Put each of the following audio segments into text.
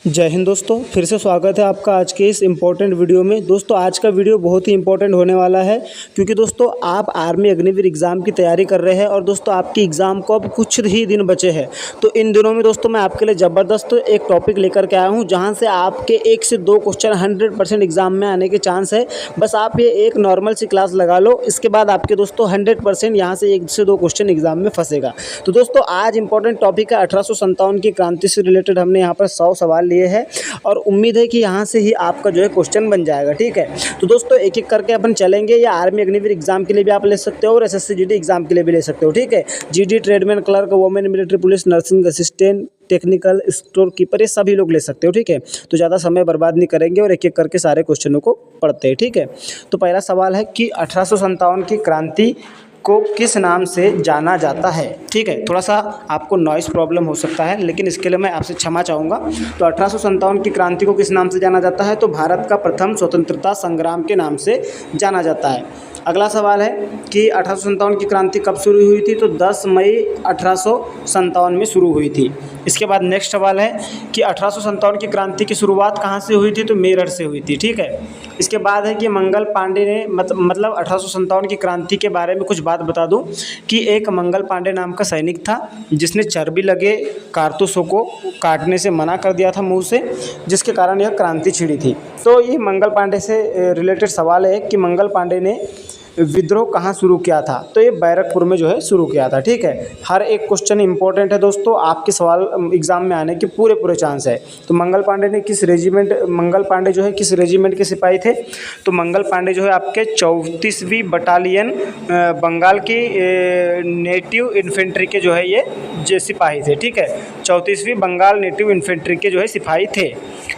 जय हिंद दोस्तों, फिर से स्वागत है आपका आज के इस इम्पोर्टेंट वीडियो में। दोस्तों आज का वीडियो बहुत ही इम्पोर्टेंट होने वाला है क्योंकि दोस्तों आप आर्मी अग्निवीर एग्ज़ाम की तैयारी कर रहे हैं और दोस्तों आपकी एग्ज़ाम को अब कुछ ही दिन बचे हैं। तो इन दिनों में दोस्तों मैं आपके लिए ज़बरदस्त एक टॉपिक लेकर के आया हूँ जहाँ से आपके 1 से 2 क्वेश्चन 100% एग्ज़ाम में आने के चांस है। बस आप ये एक नॉर्मल सी क्लास लगा लो, इसके बाद आपके दोस्तों 100% यहाँ से 1 से 2 क्वेश्चन एग्ज़ाम में फंसेगा। तो दोस्तों आज इंपॉर्टेंट टॉपिक है 1857 की क्रांति से रिलेटेड हमने यहाँ पर 100 सवाल लिए हैं और उम्मीद है कि यहाँ से ही आपका जो है क्वेश्चन बन जाएगा। ठीक है, तो दोस्तों एक एक करके अपन चलेंगे। या आर्मी अग्निवीर एग्जाम के लिए भी आप ले सकते हो और एसएससी जीडी एग्जाम के लिए भी ले सकते हो। ठीक है, GD, tradesman, clerk, women military police, nursing assistant, technical, store keeper, ये सभी लोग ले सकते हो। ठीक है, तो ज़्यादा समय बर्बाद नहीं करेंगे और एक एक करके सारे क्वेश्चनों को पढ़ते हैं। ठीक है, तो पहला सवाल है कि 1857 की क्रांति को किस नाम से जाना जाता है। ठीक है, थोड़ा सा आपको नॉइस प्रॉब्लम हो सकता है लेकिन इसके लिए मैं आपसे क्षमा चाहूँगा। तो 1857 की क्रांति को किस नाम से जाना जाता है, तो भारत का प्रथम स्वतंत्रता संग्राम के नाम से जाना जाता है। अगला सवाल है कि 1857 की क्रांति कब शुरू हुई थी, तो 10 मई 1857 में शुरू हुई थी। इसके बाद नेक्स्ट सवाल है कि 1857 की क्रांति की शुरुआत कहाँ से हुई थी, तो मेरठ से हुई थी। ठीक है, इसके बाद है कि मंगल पांडे ने मतलब 1857 की क्रांति के बारे में कुछ बात बता दूं कि एक मंगल पांडे नाम का सैनिक था जिसने चर्बी लगे कारतूसों को काटने से मना कर दिया था मुंह से, जिसके कारण यह क्रांति छिड़ी थी। तो ये मंगल पांडे से रिलेटेड सवाल है कि मंगल पांडे ने विद्रोह कहाँ शुरू किया था, तो ये बैरकपुर में जो है शुरू किया था। ठीक है, हर एक क्वेश्चन इंपॉर्टेंट है दोस्तों, आपके सवाल एग्जाम में आने के पूरे चांस है। तो मंगल पांडे जो है किस रेजिमेंट के सिपाही थे, तो मंगल पांडे जो है आपके 34वीं बटालियन बंगाल की नेटिव इन्फेंट्री के जो है ये सिपाही थे। ठीक है, 34वीं बंगाल नेटिव इन्फेंट्री के जो है सिपाही थे।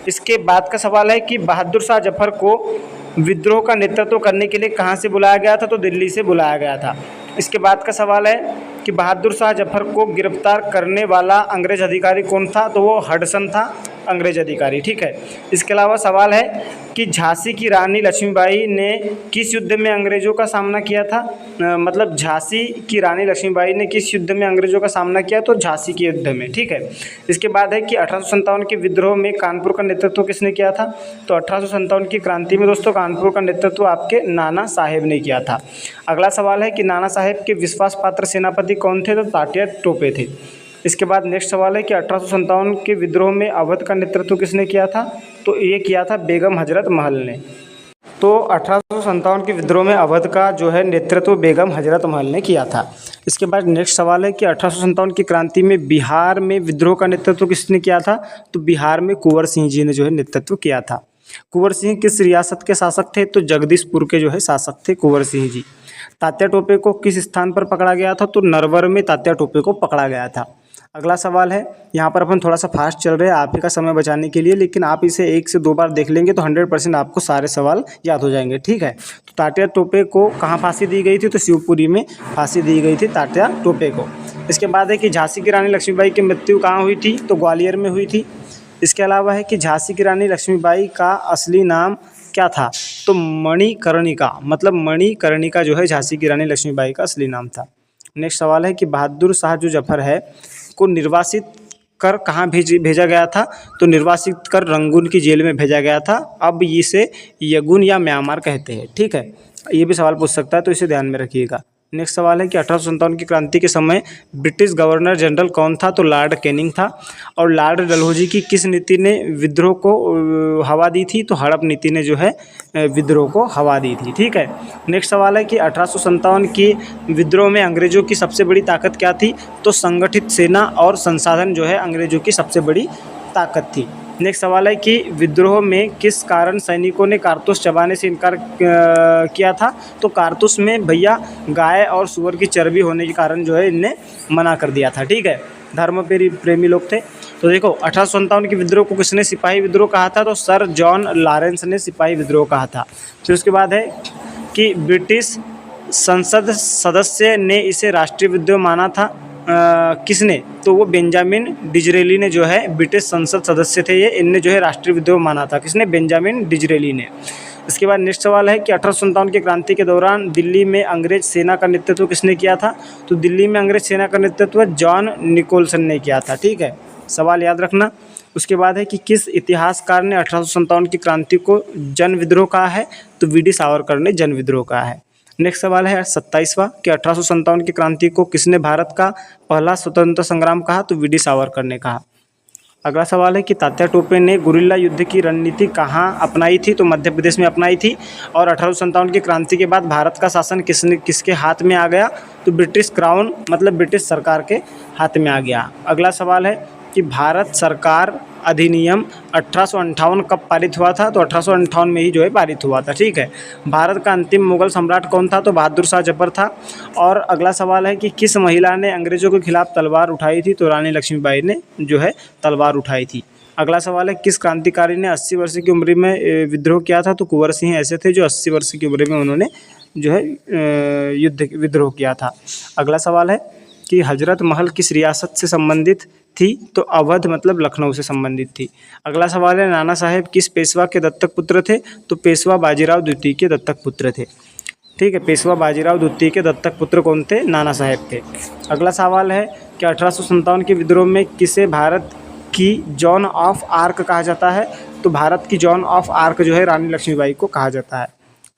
इसके बाद का सवाल है कि बहादुर शाह जफर को विद्रोह का नेतृत्व करने के लिए कहाँ से बुलाया गया था, तो दिल्ली से बुलाया गया था। इसके बाद का सवाल है कि बहादुर शाह जफर को गिरफ्तार करने वाला अंग्रेज अधिकारी कौन था, तो वो हडसन था, अंग्रेज अधिकारी। ठीक है, इसके अलावा सवाल है कि झांसी की रानी लक्ष्मीबाई ने किस युद्ध में अंग्रेज़ों का सामना किया था, मतलब झांसी की रानी लक्ष्मीबाई ने किस युद्ध में अंग्रेज़ों का सामना किया, तो झांसी के युद्ध में। ठीक है, इसके बाद है कि 1857 के विद्रोह में कानपुर का नेतृत्व किसने किया था, तो 1857 की क्रांति में दोस्तों कानपुर का नेतृत्व आपके नाना साहेब ने किया था। अगला सवाल है कि नाना साहेब के विश्वास पात्र सेनापति कौन थे, तो तात्या टोपे थे। इसके बाद नेक्स्ट सवाल है कि 1857 के विद्रोह में अवध का नेतृत्व किसने किया था, तो ये किया था बेगम हजरत महल ने। तो 1857 के विद्रोह में अवध का जो है नेतृत्व बेगम हजरत महल ने किया था। इसके बाद नेक्स्ट सवाल है कि 1857 की क्रांति में बिहार में विद्रोह का नेतृत्व किसने किया था, तो बिहार में कुंवर सिंह जी ने जो है नेतृत्व किया था। कुंवर सिंह किस रियासत के शासक थे, तो जगदीशपुर के जो है शासक थे कुंवर सिंह जी। तात्या टोपे को किस स्थान पर पकड़ा गया था, तो नरवर में तात्या टोपे को पकड़ा गया था। अगला सवाल है, यहाँ पर अपन थोड़ा सा फास्ट चल रहे हैं आप ही का समय बचाने के लिए, लेकिन आप इसे 1 से 2 बार देख लेंगे तो 100% आपको सारे सवाल याद हो जाएंगे। ठीक है, तो तात्या टोपे को कहाँ फांसी दी गई थी, तो शिवपुरी में फांसी दी गई थी तात्या टोपे को। इसके बाद है कि झांसी की रानी लक्ष्मीबाई की मृत्यु कहाँ हुई थी, तो ग्वालियर में हुई थी। इसके अलावा है कि झांसी की रानी लक्ष्मीबाई का असली नाम क्या था, तो मणिकर्णिका, मतलब मणिकर्णिका जो है झांसी की रानी लक्ष्मीबाई का असली नाम था। नेक्स्ट सवाल है कि बहादुर शाह जो जफर है को निर्वासित कर कहाँ भेजा गया था, तो निर्वासित कर रंगून की जेल में भेजा गया था। अब इसे यगुन या म्यांमार कहते हैं। ठीक है, ये भी सवाल पूछ सकता है तो इसे ध्यान में रखिएगा। नेक्स्ट सवाल है कि 1857 की क्रांति के समय ब्रिटिश गवर्नर जनरल कौन था, तो लॉर्ड कैनिंग था। और लॉर्ड डलहौजी की किस नीति ने विद्रोह को हवा दी थी, तो हड़प नीति ने जो है विद्रोह को हवा दी थी। ठीक है, नेक्स्ट सवाल है कि 1857 की विद्रोह में अंग्रेज़ों की सबसे बड़ी ताकत क्या थी, तो संगठित सेना और संसाधन जो है अंग्रेज़ों की सबसे बड़ी ताकत थी। नेक्स्ट सवाल है कि विद्रोह में किस कारण सैनिकों ने कारतूस चबाने से इनकार किया था, तो कारतूस में भैया गाय और सूअर की चर्बी होने के कारण जो है इनने मना कर दिया था। ठीक है, धर्म प्रेमी लोग थे। तो देखो 1857 के विद्रोह को किसने सिपाही विद्रोह कहा था, तो सर जॉन लॉरेंस ने सिपाही विद्रोह कहा था। फिर उसके बाद है कि ब्रिटिश संसद सदस्य ने इसे राष्ट्रीय विद्रोह माना था, किसने, तो वो बेंजामिन डिजरेली ने जो है ब्रिटिश संसद सदस्य थे ये, इनने जो है राष्ट्रीय विद्रोह माना था, किसने, बेंजामिन डिजरेली ने। इसके बाद नेक्स्ट सवाल है कि 1857 की क्रांति के दौरान दिल्ली में अंग्रेज सेना का नेतृत्व किसने किया था, तो दिल्ली में अंग्रेज सेना का नेतृत्व जॉन निकोलसन ने किया था। ठीक है, सवाल याद रखना। उसके बाद है कि किस इतिहासकार ने 1857 की क्रांति को जन विद्रोह कहा है, तो वीडी सावरकर ने जन विद्रोह कहा है। नेक्स्ट सवाल है 27वां कि 1857 की क्रांति को किसने भारत का पहला स्वतंत्रता संग्राम कहा, तो वीडी सावरकर ने कहा। अगला सवाल है कि तात्या टोपे ने गुरिल्ला युद्ध की रणनीति कहाँ अपनाई थी, तो मध्य प्रदेश में अपनाई थी। और 1857 की क्रांति के बाद भारत का शासन किसके हाथ में आ गया, तो ब्रिटिश क्राउन मतलब ब्रिटिश सरकार के हाथ में आ गया। अगला सवाल है कि भारत सरकार अधिनियम 1858 कब पारित हुआ था, तो 1858 में ही जो है पारित हुआ था। ठीक है। भारत का अंतिम मुगल सम्राट कौन था, तो बहादुर शाह जफर था। और अगला सवाल है कि किस महिला ने अंग्रेजों के खिलाफ तलवार उठाई थी, तो रानी लक्ष्मीबाई ने जो है तलवार उठाई थी। अगला सवाल है किस क्रांतिकारी ने 80 वर्ष की उम्र में विद्रोह किया था, तो कुंवर सिंह ऐसे थे जो 80 वर्ष की उम्र में उन्होंने जो है विद्रोह किया था। अगला सवाल है कि हजरत महल किस रियासत से संबंधित थी, तो अवध मतलब लखनऊ से संबंधित थी। अगला सवाल है नाना साहेब किस पेशवा के दत्तक पुत्र थे, तो पेशवा बाजीराव द्वितीय के दत्तक पुत्र थे। ठीक है, पेशवा बाजीराव द्वितीय के दत्तक पुत्र कौन थे, नाना साहेब थे। अगला सवाल है कि 1857 के विद्रोह में किसे भारत की जॉन ऑफ आर्क कहा जाता है, तो भारत की जॉन ऑफ आर्क जो है रानी लक्ष्मीबाई को कहा जाता है।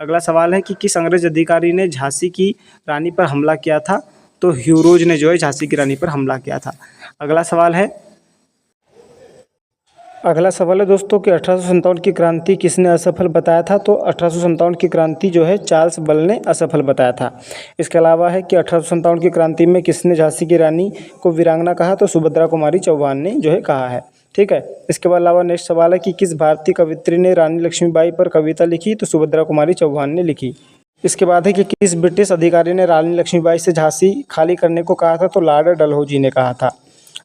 अगला सवाल है कि किस अंग्रेज अधिकारी ने झांसी की रानी पर हमला किया था, तो ह्यूरोज ने जो है झांसी की रानी पर हमला किया था। अगला सवाल है दोस्तों कि 1857 की क्रांति किसने असफल बताया था, तो 1857 की क्रांति जो है चार्ल्स बल ने असफल बताया था। इसके अलावा है कि 1857 की क्रांति में किसने झांसी की रानी को वीरांगना कहा, तो सुभद्रा कुमारी चौहान ने जो है कहा है। ठीक है। इसके अलावा नेक्स्ट सवाल है कि किस भारतीय कवियत्री ने रानी लक्ष्मीबाई पर कविता लिखी, तो सुभद्रा कुमारी चौहान ने लिखी। इसके बाद है कि किस ब्रिटिश अधिकारी ने रानी लक्ष्मीबाई से झांसी खाली करने को कहा था, तो लॉर्ड डलहौजी ने कहा था।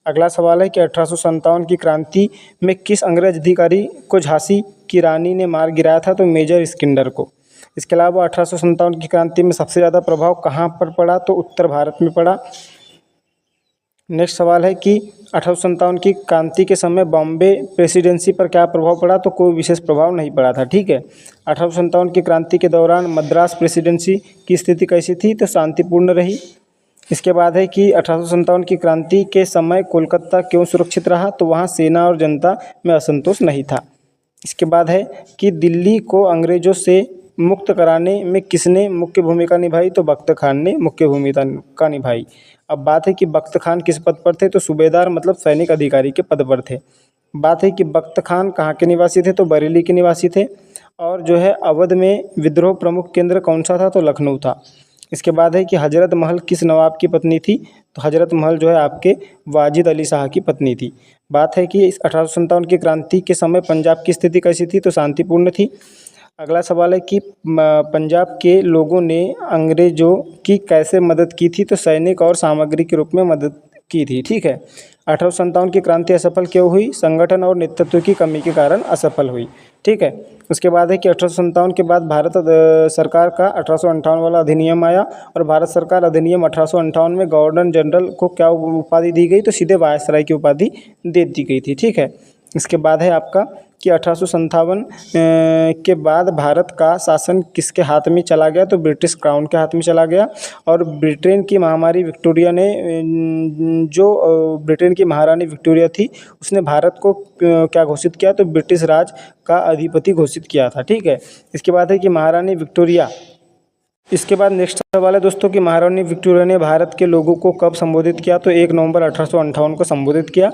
अगला सवाल है कि 1857 की क्रांति में किस अंग्रेज अधिकारी को झांसी की रानी ने मार गिराया था, तो मेजर स्किंडर को। इसके अलावा 1857 की क्रांति में सबसे ज़्यादा प्रभाव कहाँ पर पड़ा, तो उत्तर भारत में पड़ा। नेक्स्ट सवाल है कि 1857 की क्रांति के समय बॉम्बे प्रेसिडेंसी पर क्या प्रभाव पड़ा, तो कोई विशेष प्रभाव नहीं पड़ा था। ठीक है। 1857 की क्रांति के दौरान मद्रास प्रेसिडेंसी की स्थिति कैसी थी, तो शांतिपूर्ण रही। इसके बाद है कि 1857 की क्रांति के समय कोलकाता क्यों सुरक्षित रहा, तो वहाँ सेना और जनता में असंतोष नहीं था। इसके बाद है कि दिल्ली को अंग्रेजों से मुक्त कराने में किसने मुख्य भूमिका निभाई, तो बख्त खान ने मुख्य भूमिका निभाई। अब बात है कि बख्त खान किस पद पर थे, तो सूबेदार मतलब सैनिक अधिकारी के पद पर थे। बात है कि बख्त खान कहाँ के निवासी थे, तो बरेली के निवासी थे। और जो है अवध में विद्रोह प्रमुख केंद्र कौन सा था, तो लखनऊ था। इसके बाद है कि हजरत महल किस नवाब की पत्नी थी, तो हजरत महल जो है आपके वाजिद अली शाह की पत्नी थी। बात है कि इस 1857 की क्रांति के समय पंजाब की स्थिति कैसी थी, तो शांतिपूर्ण थी। अगला सवाल है कि पंजाब के लोगों ने अंग्रेजों की कैसे मदद की थी, तो सैनिक और सामग्री के रूप में मदद की थी। ठीक है। 1857 की क्रांति असफल क्यों हुई, संगठन और नेतृत्व की कमी के कारण असफल हुई। ठीक है। उसके बाद है कि 1857 के बाद भारत सरकार का 1858 वाला अधिनियम आया और भारत सरकार अधिनियम 1858 में गवर्नर जनरल को क्या उपाधि दी गई, तो सीधे वायसराय की उपाधि दे दी गई थी। ठीक है। इसके बाद है आपका कि 1857 के बाद भारत का शासन किसके हाथ में चला गया, तो ब्रिटिश क्राउन के हाथ में चला गया। और ब्रिटेन की महामारी विक्टोरिया ने जो ब्रिटेन की महारानी विक्टोरिया थी उसने भारत को क्या घोषित किया, तो ब्रिटिश राज का अधिपति घोषित किया था। ठीक है। इसके बाद है कि महारानी विक्टोरिया। इसके बाद नेक्स्ट सवाल है दोस्तों कि महारानी विक्टोरिया ने भारत के लोगों को कब संबोधित किया, तो 1 नवंबर 1858 को संबोधित किया।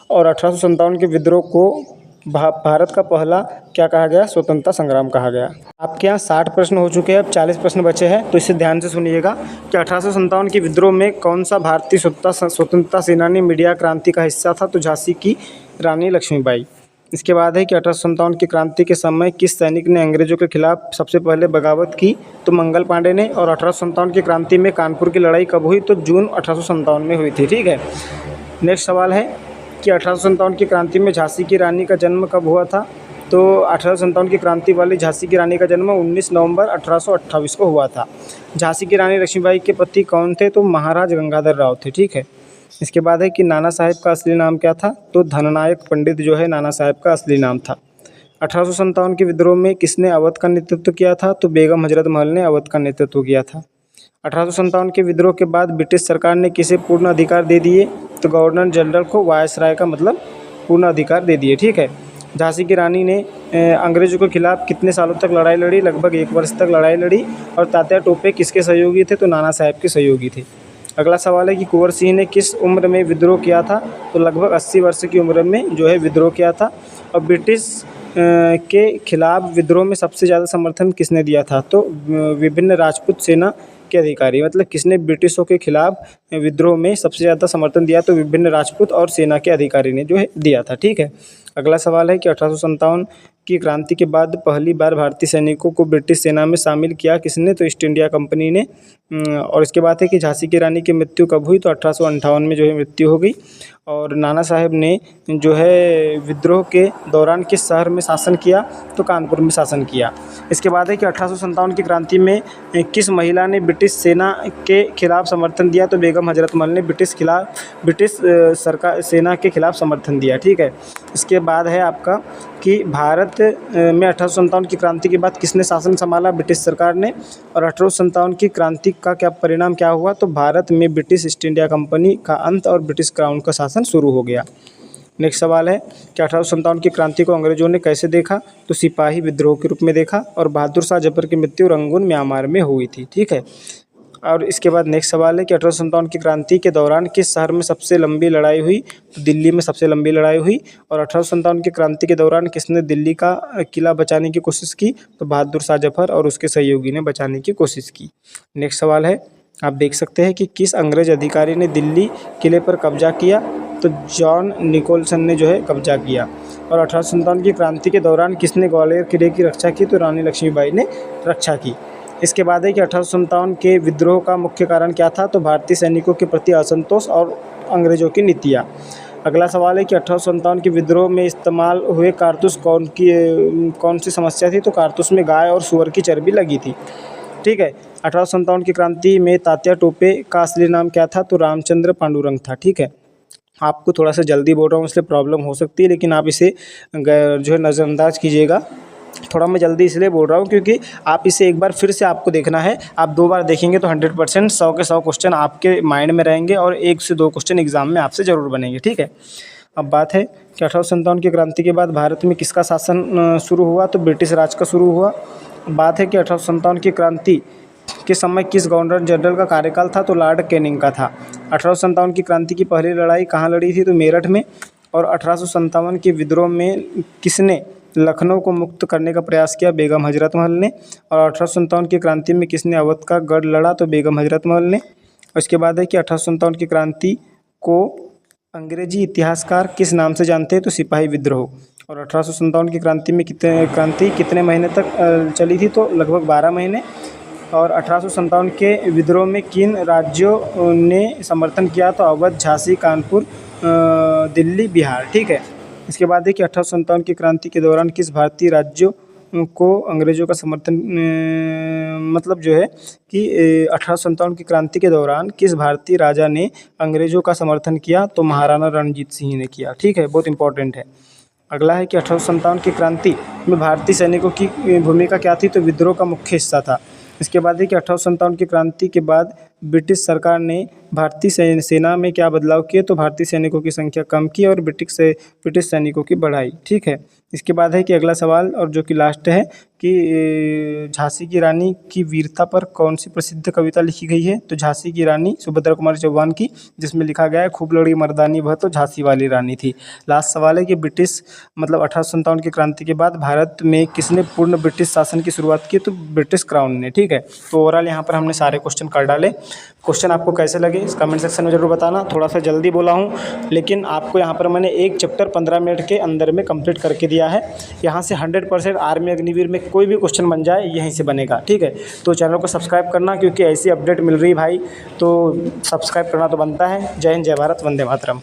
और 1857 के विद्रोह को भारत का पहला क्या कहा गया, स्वतंत्रता संग्राम कहा गया। आपके यहाँ 60 प्रश्न हो चुके हैं, अब 40 प्रश्न बचे हैं, तो इसे ध्यान से सुनिएगा कि 1857 के विद्रोह में कौन सा भारतीय स्वतंत्रता सेनानी मीडिया क्रांति का हिस्सा था, तो झांसी की रानी लक्ष्मीबाई। इसके बाद है कि 1857 की क्रांति के समय किस सैनिक ने अंग्रेजों के खिलाफ सबसे पहले बगावत की, तो मंगल पांडे ने। और 1857 की क्रांति में कानपुर की लड़ाई कब हुई, तो जून 1857 में हुई थी। ठीक है। नेक्स्ट सवाल है कि 1857 की क्रांति में झांसी की रानी का जन्म कब हुआ था, तो 1857 की क्रांति वाली झांसी की रानी का जन्म 19 नवंबर 1828 को हुआ था। झांसी की रानी लक्ष्मीबाई के पति कौन थे, तो महाराज गंगाधर राव थे। ठीक है। इसके बाद है कि नाना साहेब का असली नाम क्या था, तो धननायक पंडित जो है नाना साहेब का असली नाम था। 1857 के विद्रोह में किसने अवध का नेतृत्व किया था, तो बेगम हजरत महल ने अवध का नेतृत्व किया था। 1857 के विद्रोह के बाद ब्रिटिश सरकार ने किसे पूर्ण अधिकार दे दिए, तो गवर्नर जनरल को वायसराय का मतलब पूर्ण अधिकार दे दिए। ठीक है। झांसी की रानी ने अंग्रेज़ों के खिलाफ कितने सालों तक लड़ाई लड़ी? लगभग 1 वर्ष तक लड़ाई लड़ी। और तात्या टोपे किसके सहयोगी थे? तो नाना साहब के सहयोगी थे। अगला सवाल है कि कुंवर सिंह ने किस उम्र में विद्रोह किया था? तो लगभग 80 वर्ष की उम्र में जो है विद्रोह किया था। और ब्रिटिश के खिलाफ विद्रोह में सबसे ज़्यादा समर्थन किसने दिया था? तो विभिन्न राजपूत सेना के अधिकारी। मतलब किसने ब्रिटिशों के खिलाफ विद्रोह में सबसे ज़्यादा समर्थन दिया? तो विभिन्न राजपूत और सेना के अधिकारी ने जो है दिया था। ठीक है। अगला सवाल है कि 1857 की क्रांति के बाद पहली बार भारतीय सैनिकों को ब्रिटिश सेना में शामिल किया किसने? तो ईस्ट इंडिया कंपनी ने। और इसके बाद है कि झांसी की रानी की मृत्यु कब हुई? तो 1858 में जो है मृत्यु हो गई। और नाना साहब ने जो है विद्रोह के दौरान किस शहर में शासन किया? तो कानपुर में शासन किया। इसके बाद है कि 1857 की क्रांति में किस महिला ने ब्रिटिश सेना के खिलाफ समर्थन दिया? तो बेगम हजरत महल ने ब्रिटिश सरकार सेना के खिलाफ समर्थन दिया। ठीक है। इसके बाद है आपका कि भारत में 1857 की क्रांति के बाद किसने शासन संभाला? ब्रिटिश सरकार ने। और 1857 की क्रांति का क्या परिणाम क्या हुआ? तो भारत में ब्रिटिश ईस्ट इंडिया कंपनी का अंत और ब्रिटिश क्राउन का शासन शुरू हो गया। नेक्स्ट सवाल है कि 1857 की क्रांति को अंग्रेजों ने कैसे देखा? तो सिपाही विद्रोह के रूप में देखा। और बहादुर शाह जफर की मृत्यु रंगून म्यांमार में हुई थी। ठीक है। और इसके बाद नेक्स्ट सवाल है कि 1857 की क्रांति के दौरान किस शहर में सबसे लंबी लड़ाई हुई? तो दिल्ली में सबसे लंबी लड़ाई हुई। और 1857 की क्रांति के दौरान किसने दिल्ली का किला बचाने की कोशिश की? तो बहादुर शाह जफर और उसके सहयोगी ने बचाने की कोशिश की। नेक्स्ट सवाल है, आप देख सकते हैं कि किस अंग्रेज अधिकारी ने दिल्ली किले पर कब्जा किया? तो जॉन निकोलसन ने जो है कब्जा किया। और 1857 की क्रांति के दौरान किसने ग्वालियर किले की रक्षा की? तो रानी लक्ष्मीबाई ने रक्षा की। इसके बाद है कि 1857 के विद्रोह का मुख्य कारण क्या था? तो भारतीय सैनिकों के प्रति असंतोष और अंग्रेजों की नीतियाँ। अगला सवाल है कि 1857 के विद्रोह में इस्तेमाल हुए कारतूस कौन सी समस्या थी? तो कारतूस में गाय और सुअर की चर्बी लगी थी। ठीक है। 1857 की क्रांति में तात्या टोपे का असली नाम क्या था? तो रामचंद्र पांडुरंग था। ठीक है। आपको थोड़ा सा जल्दी बोल रहा हूँ इसलिए प्रॉब्लम हो सकती है, लेकिन आप इसे जो है नज़रअंदाज कीजिएगा। थोड़ा मैं जल्दी इसलिए बोल रहा हूँ क्योंकि आप इसे एक बार फिर से आपको देखना है। आप 2 बार देखेंगे तो 100% 100 के 100 क्वेश्चन आपके माइंड में रहेंगे और 1 से 2 क्वेश्चन एग्जाम में आपसे ज़रूर बनेंगे। ठीक है। अब बात है कि 1857 की क्रांति के बाद भारत में किसका शासन शुरू हुआ? तो ब्रिटिश राज का शुरू हुआ। बात है कि 1857 की क्रांति के समय किस गवर्नर जनरल का कार्यकाल था? तो लॉर्ड कैनिंग का था। 1857 की क्रांति की पहली लड़ाई कहाँ लड़ी थी? तो मेरठ में। और 1857 के विद्रोह में किसने लखनऊ को मुक्त करने का प्रयास किया? बेगम हजरत महल ने। और 1857 की क्रांति में किसने अवध का गढ़ लड़ा? तो बेगम हजरत महल ने। उसके बाद है कि 1857 की क्रांति को अंग्रेजी इतिहासकार किस नाम से जानते हैं? तो सिपाही विद्रोह। और 1857 की क्रांति में कितने महीने तक चली थी? तो लगभग 12 महीने। और 1857 के विद्रोह में किन राज्यों ने समर्थन किया? तो अवध, झांसी, कानपुर, दिल्ली, बिहार। ठीक है। इसके बाद है कि 1857 की क्रांति के दौरान किस भारतीय राज्यों को अंग्रेज़ों का समर्थन मतलब जो है कि 1857 की क्रांति के दौरान किस भारतीय राजा ने अंग्रेज़ों का समर्थन किया? तो महाराणा रणजीत सिंह ने किया। ठीक है। बहुत इंपॉर्टेंट है। अगला है कि 1857 की क्रांति में भारतीय सैनिकों की भूमिका क्या थी? तो विद्रोह का मुख्य हिस्सा था। इसके बाद है कि 1857 की क्रांति के बाद ब्रिटिश सरकार ने भारतीय सेना में क्या बदलाव किए? तो भारतीय सैनिकों की संख्या कम की और ब्रिटिश सैनिकों की बढ़ाई। ठीक है। इसके बाद है कि अगला सवाल और जो कि लास्ट है कि झांसी की रानी की वीरता पर कौन सी प्रसिद्ध कविता लिखी गई है? तो झांसी की रानी सुभद्रा कुमारी चौहान की, जिसमें लिखा गया है खूब लड़ी मर्दानी वह तो झांसी वाली रानी थी। लास्ट सवाल है कि ब्रिटिश मतलब 1857 की क्रांति के बाद भारत में किसने पूर्ण ब्रिटिश शासन की शुरुआत की? तो ब्रिटिश क्राउन ने। ठीक है। तो ओवरऑल यहाँ पर हमने सारे क्वेश्चन कर डाले। क्वेश्चन आपको कैसे लगे इस कमेंट सेक्शन में ज़रूर बताना। थोड़ा सा जल्दी बोला हूँ, लेकिन आपको यहाँ पर मैंने एक चैप्टर 15 मिनट के अंदर में कंप्लीट करके दिया है। यहाँ से 100% आर्मी अग्निवीर में कोई भी क्वेश्चन बन जाए यहीं से बनेगा। ठीक है। तो चैनल को सब्सक्राइब करना, क्योंकि ऐसी अपडेट मिल रही भाई, तो सब्सक्राइब करना तो बनता है। जय हिंद, जय भारत, वंदे मातरम।